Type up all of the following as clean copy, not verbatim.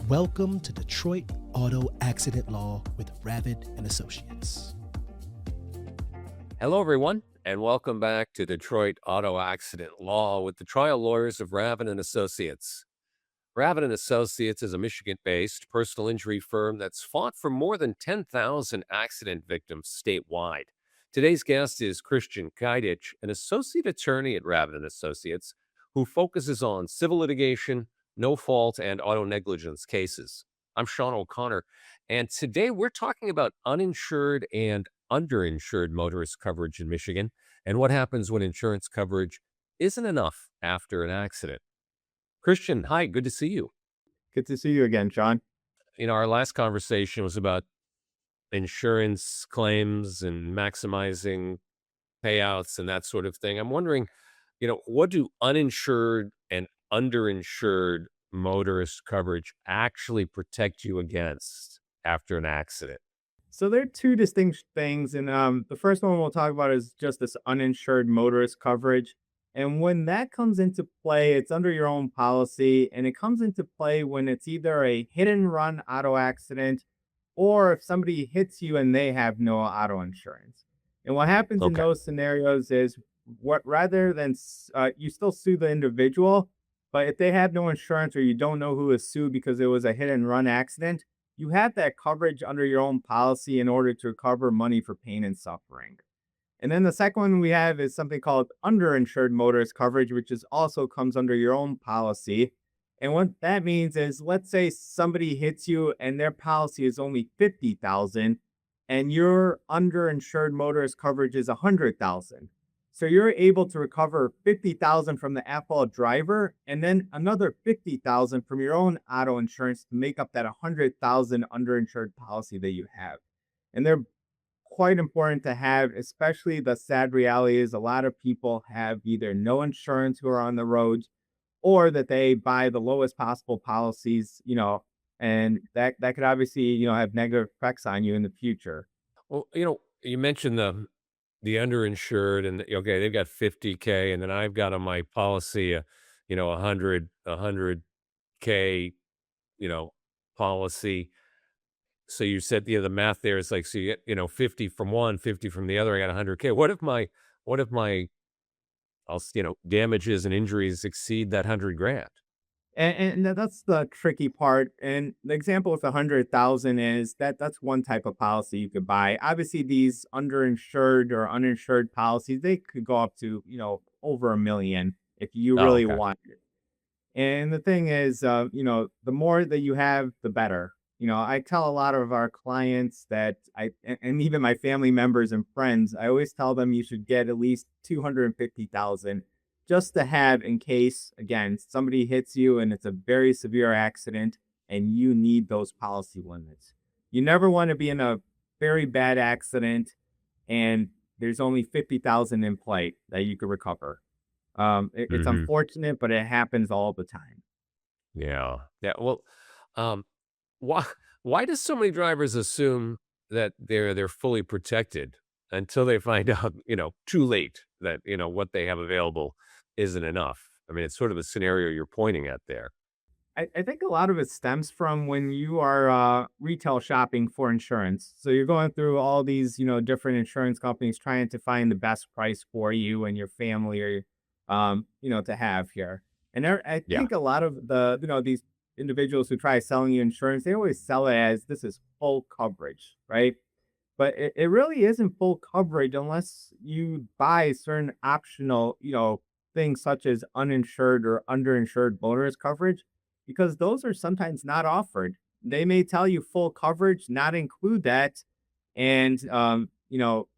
Welcome to Detroit Auto Accident Law with Ravid and Associates. Hello, everyone, and welcome back to Detroit Auto Accident Law with the trial lawyers of Ravid and Associates. Ravid and Associates is a Michigan-based personal injury firm that's fought for more than 10,000 accident victims statewide. Today's guest is Kristian Kajdic, an associate attorney at Ravid and Associates, who focuses on civil litigation, no-fault, and auto negligence cases. I'm Sean O'Connor, and today we're talking about uninsured and underinsured motorist coverage in Michigan and what happens when insurance coverage isn't enough after an accident. Kristian, hi, good to see you. Good to see you again, Sean. Our last conversation was about insurance claims and maximizing payouts and that sort of thing. I'm wondering, what do uninsured and underinsured motorist coverage actually protect you against after an accident? So there are two distinct things, and the first one we'll talk about is just this uninsured motorist coverage. And when that comes into play, it's under your own policy, and it comes into play when it's either a hit and run auto accident or if somebody hits you and they have no auto insurance. And what happens in those scenarios is rather than you still sue the individual, but if they have no insurance or you don't know who is sued because it was a hit and run accident, you have that coverage under your own policy in order to recover money for pain and suffering. And then the second one we have is something called underinsured motorist coverage, which also comes under your own policy. And what that means is, let's say somebody hits you and their policy is only $50,000 and your underinsured motorist coverage is $100,000. So you're able to recover $50,000 from the at-fault driver and then another $50,000 from your own auto insurance to make up that $100,000 underinsured policy that you have. And they're quite important to have, especially the sad reality is a lot of people have either no insurance who are on the roads or that they buy the lowest possible policies, and that could obviously, have negative effects on you in the future. Well, you mentioned the underinsured and they've got 50K and then I've got on my policy, 100K, policy. So you said, the math there is like, so you get, 50 from one, 50 from the other, I got 100K. What if my damages and injuries exceed that 100 grand? And that's the tricky part. And the example with 100,000 is that's one type of policy you could buy. Obviously, these underinsured or uninsured policies, they could go up to, over $1 million if you really want it. And the thing is, the more that you have, the better. I tell a lot of our clients that and even my family members and friends, I always tell them you should get at least 250,000 just to have in case, again, somebody hits you and it's a very severe accident and you need those policy limits. You never want to be in a very bad accident and there's only 50,000 in play that you could recover. It's unfortunate, but it happens all the time. Yeah. Well, why do so many drivers assume that they're fully protected until they find out, too late that, what they have available isn't enough? I mean, it's sort of a scenario you're pointing at there. I think a lot of it stems from when you are retail shopping for insurance. So you're going through all these, different insurance companies trying to find the best price for you and your family or, to have here. And I think a lot of the, these individuals who try selling you insurance, they always sell it as this is full coverage, right? But it really isn't full coverage unless you buy certain optional, things such as uninsured or underinsured motorist coverage, because those are sometimes not offered. They may tell you full coverage, not include that. And,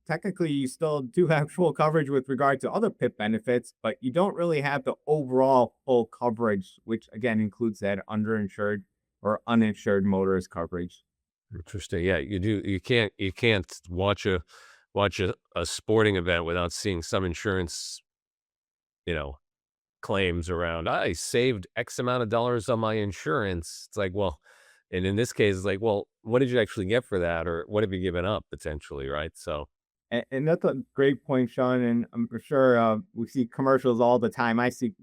technically you still do have full coverage with regard to other PIP benefits, but you don't really have the overall full coverage, which again includes that underinsured or uninsured motorist coverage. Interesting. Yeah, you do. You can't watch a sporting event without seeing some insurance, claims around. I saved X amount of dollars on my insurance. It's like, well, and in this case, it's like, well, what did you actually get for that, or what have you given up potentially, right? So, and that's a great point, Sean. And I'm for sure we see commercials all the time.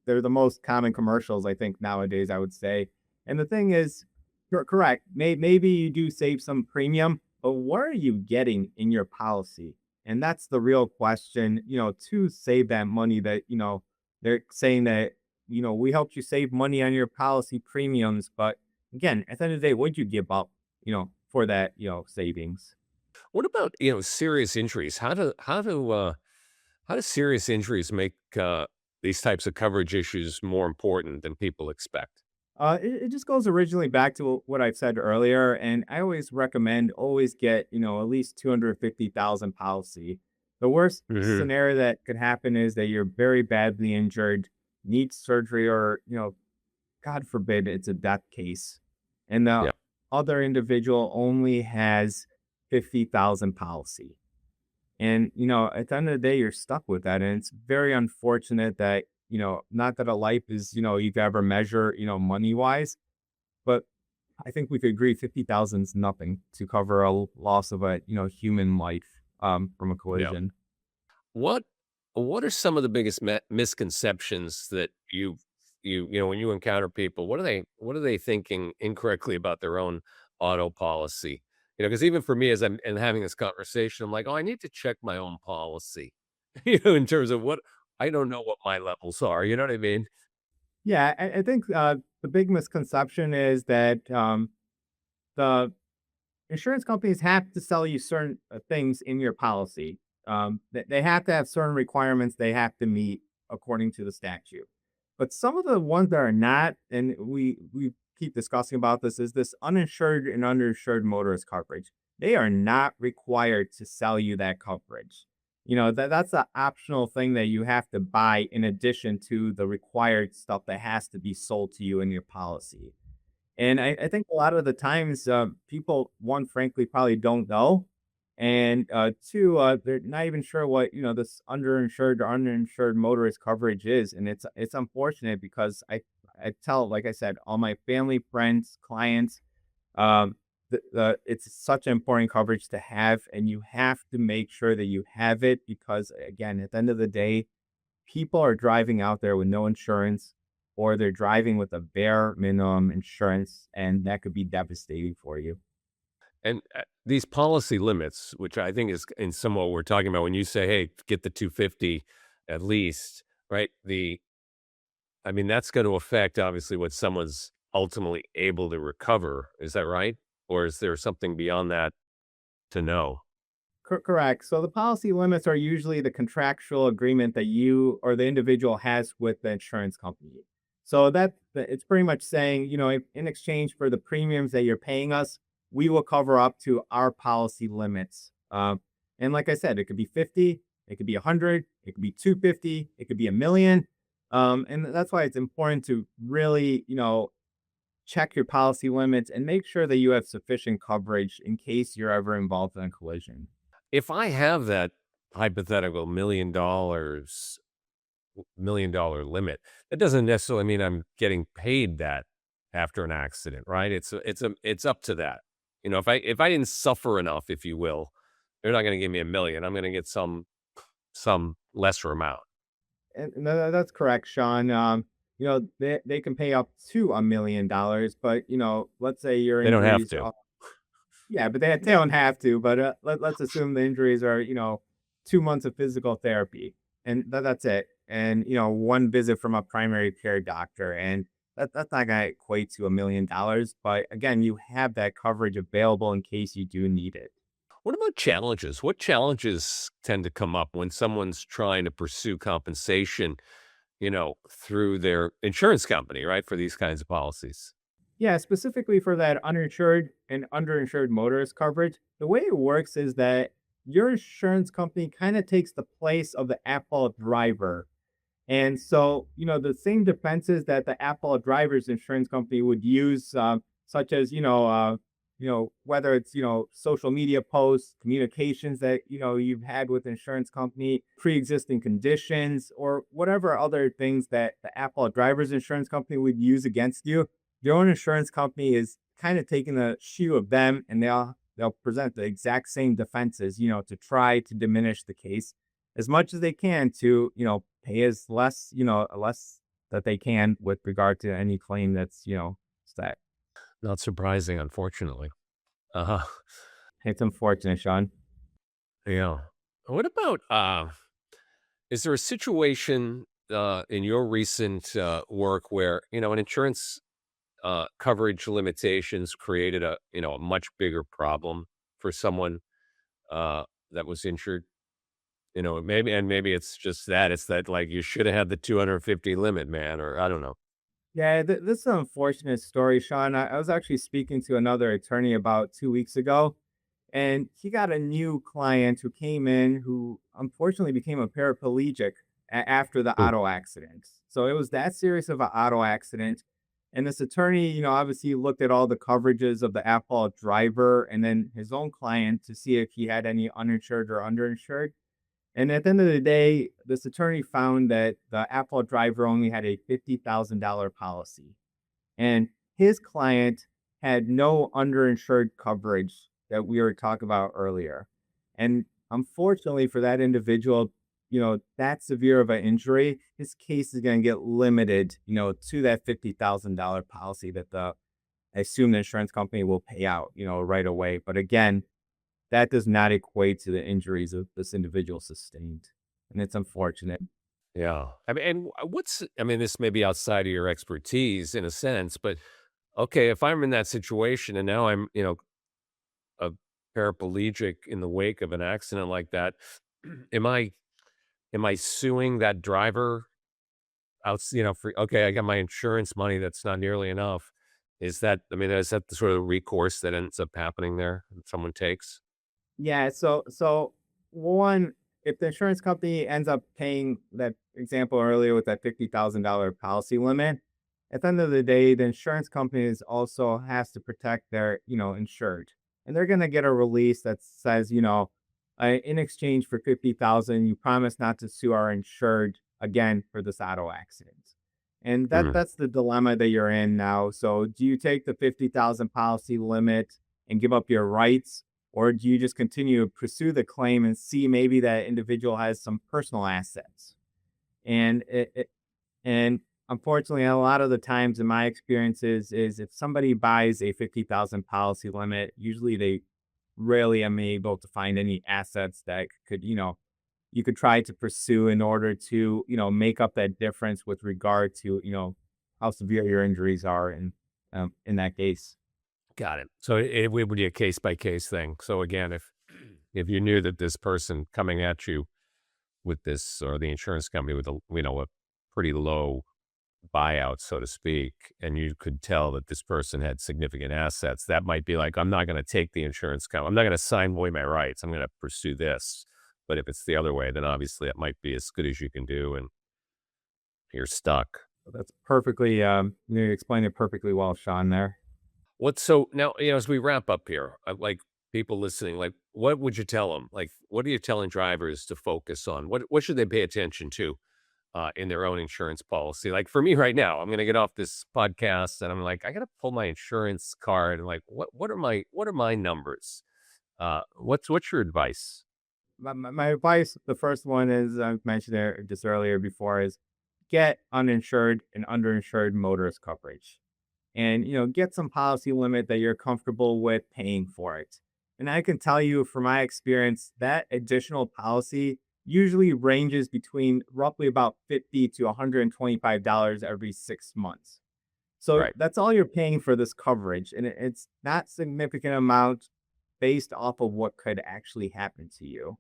They're the most common commercials, I think, nowadays, I would say. And the thing is, Correct. Maybe you do save some premium, but what are you getting in your policy? And that's the real question, to save that money that, they're saying that, we helped you save money on your policy premiums. But again, at the end of the day, what'd you give up, for that, savings? What about, serious injuries? How do serious injuries make these types of coverage issues more important than people expect? It just goes originally back to what I said earlier, and I always recommend always get at least 250,000 policy. The worst Hmm. scenario that could happen is that you're very badly injured, need surgery, or God forbid it's a death case, and the Yeah. other individual only has 50,000 policy. And, at the end of the day, you're stuck with that. And it's very unfortunate that, not that a life is, you could ever measure, money wise, but I think we could agree 50,000 is nothing to cover a loss of a, human life from a Yeah. collision. What what are some of the biggest misconceptions that when you encounter people, what are they thinking incorrectly about their own auto policy? Because even for me, as I'm having this conversation, I'm like, oh, I need to check my own policy. In terms of what I don't know what my levels are. You know what I mean? Yeah, I think the big misconception is that the insurance companies have to sell you certain things in your policy. They have to have certain requirements they have to meet according to the statute. But some of the ones that are not, and we keep discussing about this, is this uninsured and underinsured motorist coverage. They are not required to sell you that coverage. That's an optional thing that you have to buy in addition to the required stuff that has to be sold to you in your policy. And I think a lot of the times, people, one, frankly, probably don't know. And two, they're not even sure what, this underinsured or uninsured motorist coverage is. And it's unfortunate because I tell, like I said, all my family, friends, clients, it's such an important coverage to have. And you have to make sure that you have it because, again, at the end of the day, people are driving out there with no insurance or they're driving with a bare minimum insurance, and that could be devastating for you. And these policy limits, which I think is in some what we're talking about when you say, hey, get the 250 at least, right? I mean, that's going to affect obviously what someone's ultimately able to recover. Is that right? Or is there something beyond that to know? Correct. So the policy limits are usually the contractual agreement that you or the individual has with the insurance company. So it's pretty much saying, in exchange for the premiums that you're paying us, we will cover up to our policy limits. And like I said, it could be 50, it could be 100, it could be 250, it could be a million. And that's why it's important to really, check your policy limits and make sure that you have sufficient coverage in case you're ever involved in a collision. If I have that hypothetical $1 million limit, that doesn't necessarily mean I'm getting paid that after an accident, right? It's up to that. If I didn't suffer enough, if you will, they're not going to give me a million. I'm going to get some lesser amount. And that's correct, Sean. They can pay up to $1 million, but let's say your They don't have injuries to. are, yeah, but they don't have to. But let's assume the injuries are 2 months of physical therapy, and that's it. And one visit from a primary care doctor, and that's not gonna equate to $1 million. But again, you have that coverage available in case you do need it. What about challenges? What challenges tend to come up when someone's trying to pursue compensation, through their insurance company, right, for these kinds of policies? Yeah, specifically for that uninsured and underinsured motorist coverage, the way it works is that your insurance company kind of takes the place of the Apple driver. And so, the same defenses that the Apple driver's insurance company would use, such as, whether it's, social media posts, communications that, you've had with the insurance company, pre-existing conditions, or whatever other things that the Apple driver's insurance company would use against you. Your own insurance company is kind of taking the shoe of them and they'll present the exact same defenses, to try to diminish the case as much as they can to, pay as less that they can with regard to any claim that's, set. Not surprising, unfortunately. Uh-huh. It's unfortunate, Sean. Yeah. What about is there a situation in your recent work where, an insurance coverage limitations created a much bigger problem for someone uh that was insured? Maybe it's just that it's that like you should have had the 250 limit, man, or I don't know. Yeah, this is an unfortunate story, Sean. I was actually speaking to another attorney about 2 weeks ago, and he got a new client who came in who unfortunately became a paraplegic after the Hmm. auto accident. So it was that serious of an auto accident. And this attorney, obviously looked at all the coverages of the at-fault driver and then his own client to see if he had any uninsured or underinsured. And at the end of the day, this attorney found that the Apple driver only had a $50,000 policy. And his client had no underinsured coverage that we were talking about earlier. And unfortunately for that individual, that severe of an injury, his case is going to get limited, to that $50,000 policy that I assume the insurance company will pay out, right away. But again, that does not equate to the injuries that this individual sustained, and it's unfortunate. Yeah. This may be outside of your expertise in a sense, but okay, if I'm in that situation and now I'm, a paraplegic in the wake of an accident like that, am I suing that driver for okay, I got my insurance money that's not nearly enough. Is that the sort of recourse that ends up happening there that someone takes? Yeah, so one, if the insurance company ends up paying that example earlier with that $50,000 policy limit, at the end of the day, the insurance companies also has to protect their, insured. And they're gonna get a release that says, in exchange for 50,000, you promise not to sue our insured again for this auto accident. And Mm, that's the dilemma that you're in now. So do you take the 50,000 policy limit and give up your rights? Or do you just continue to pursue the claim and see maybe that individual has some personal assets? And unfortunately, a lot of the times in my experiences is if somebody buys a 50,000 policy limit, usually they rarely am able to find any assets that could, you could try to pursue in order to, make up that difference with regard to, how severe your injuries are in that case. got it. So it would be a case by case thing. So again, if you knew that this person coming at you with this or the insurance company with a pretty low buyout, so to speak, and you could tell that this person had significant assets, that might be like, I'm not going to take the insurance company. I'm not going to sign away my rights. I'm going to pursue this. But if it's the other way, then obviously it might be as good as you can do and you're stuck. That's perfectly, you explained it perfectly well, Sean, there. So now, as we wrap up here, like people listening, like what would you tell them? Like, what are you telling drivers to focus on? What should they pay attention to in their own insurance policy? Like for me right now, I'm going to get off this podcast and I'm like, I got to pull my insurance card and like, what are my numbers? What's your advice? My advice, the first one is I mentioned it just earlier before, is get uninsured and underinsured motorist coverage. And get some policy limit that you're comfortable with paying for it. And I can tell you from my experience that additional policy usually ranges between roughly about 50 to $125 every 6 months. So Right. that's all you're paying for this coverage, and it's not significant amount based off of what could actually happen to you.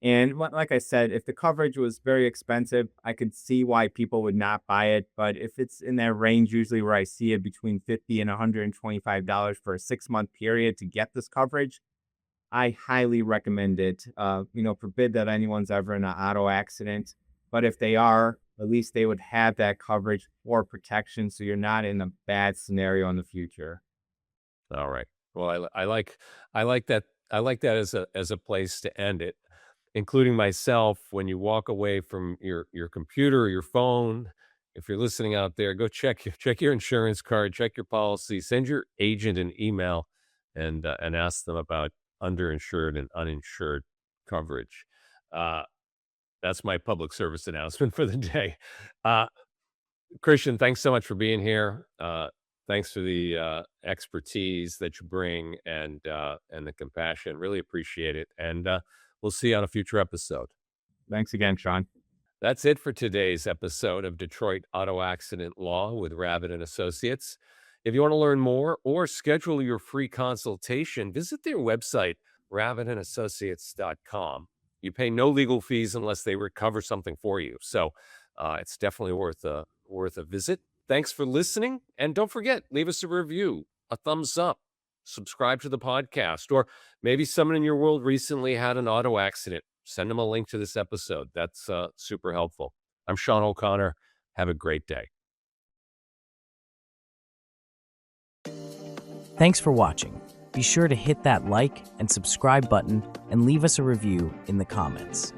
And like I said, if the coverage was very expensive, I could see why people would not buy it. But if it's in that range, usually where I see it between 50 and $125 for a 6 month period to get this coverage, I highly recommend it. Forbid that anyone's ever in an auto accident, but if they are, at least they would have that coverage for protection, so you're not in a bad scenario in the future. All right. Well, I like that. I like that as a place to end it, including myself. When you walk away from your computer or your phone, if you're listening out there, go check your insurance card, check your policy, send your agent an email, and ask them about underinsured and uninsured coverage. Uh, that's my public service announcement for the day. Uh, Christian, thanks so much for being here. Thanks for the expertise that you bring and the compassion. Really appreciate it. And we'll see you on a future episode. Thanks again, Sean. That's it for today's episode of Detroit Auto Accident Law with Ravid and Associates. If you want to learn more or schedule your free consultation, visit their website, ravidandassociates.com. You pay no legal fees unless they recover something for you. So it's definitely worth a visit. Thanks for listening. And don't forget, leave us a review, a thumbs up, subscribe to the podcast, or maybe someone in your world recently had an auto accident. Send them a link to this episode. That's super helpful. I'm Sean O'Connor. Have a great day. Thanks for watching. Be sure to hit that like and subscribe button and leave us a review in the comments.